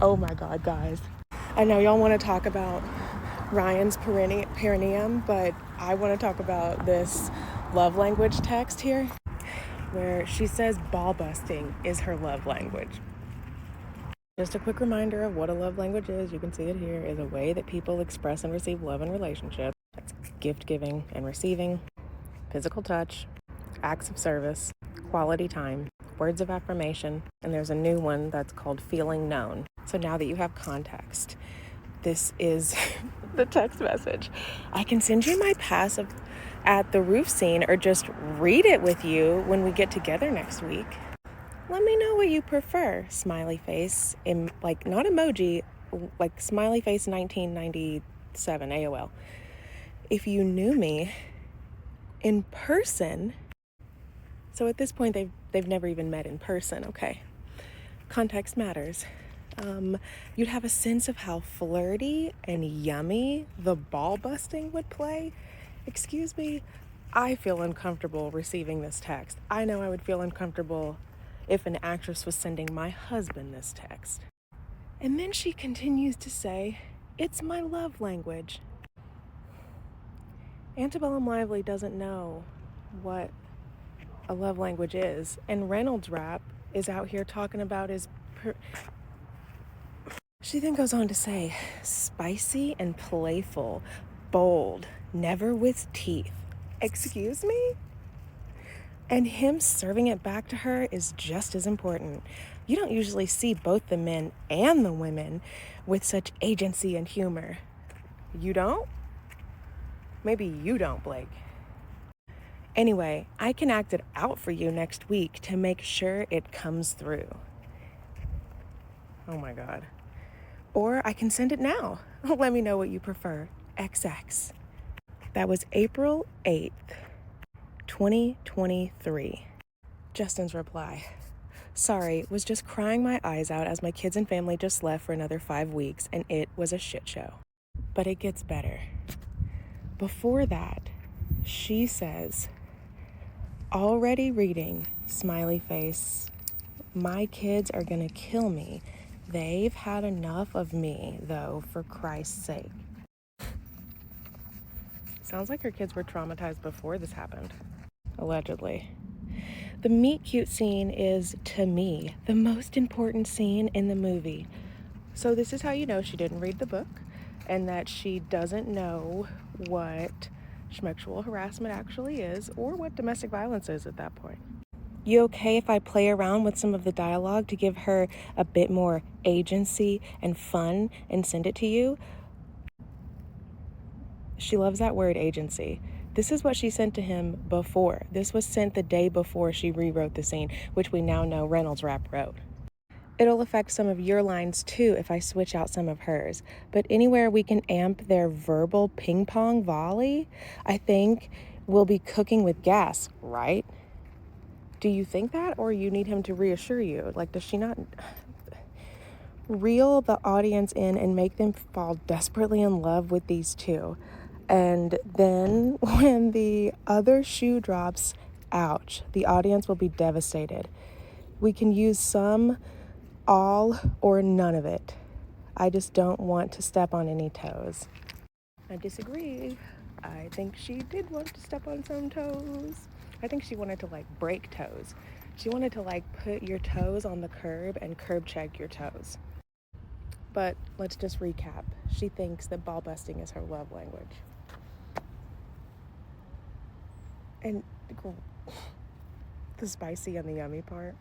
Oh my God, guys. I know y'all want to talk about Ryan's perineum, but I want to talk about this love language text here where she says ball busting is her love language. Just a quick reminder of what a love language is. You can see it here is a way that people express and receive love in relationships. That's gift giving and receiving, physical touch, acts of service, quality time, words of affirmation, and there's a new one that's called feeling known. So now that you have context, this is the text message. I can send you my passive at the roof scene or just read it with you when we get together next week. Let me know what you prefer. Smiley face, like not emoji, like smiley face 1997 AOL. If you knew me in person, so at this point they've never even met in person, okay? Context matters. You'd have a sense of how flirty and yummy the ball busting would play. Excuse me, I feel uncomfortable receiving this text. I know I would feel uncomfortable if an actress was sending my husband this text. And then she continues to say, it's my love language. Antebellum Lively doesn't know what a love language is, and Reynolds rap is out here talking about his... She then goes on to say, spicy and playful, bold, never with teeth. Excuse me? And him serving it back to her is just as important. You don't usually see both the men and the women with such agency and humor. You don't? Maybe you don't, Blake. Anyway, I can act it out for you next week to make sure it comes through. Oh my God. Or I can send it now. Let me know what you prefer. XX. That was April 8th. 2023. Justin's reply. Sorry, was just crying my eyes out as my kids and family just left for another 5 weeks and it was a shit show. But it gets better. Before that, she says, already reading, smiley face, my kids are gonna kill me. They've had enough of me, though, for Christ's sake. Sounds like her kids were traumatized before this happened. Allegedly. The meet cute scene is, to me, the most important scene in the movie. So this is how you know she didn't read the book and that she doesn't know what sexual harassment actually is or what domestic violence is at that point. You okay if I play around with some of the dialogue to give her a bit more agency and fun and send it to you? She loves that word, agency. This is what she sent to him before. This was sent the day before she rewrote the scene, which we now know Reynolds rap wrote. It'll affect some of your lines too if I switch out some of hers. But anywhere we can amp their verbal ping pong volley, I think we'll be cooking with gas, right? Do you think that, or you need him to reassure you? Like, does she not reel the audience in and make them fall desperately in love with these two? And then when the other shoe drops, ouch, the audience will be devastated. We can use some, all, or none of it. I just don't want to step on any toes. I disagree. I think she did want to step on some toes. I think she wanted to break toes. She wanted to put your toes on the curb and curb check your toes. But let's just recap. She thinks that ball busting is her love language. And the spicy and the yummy part.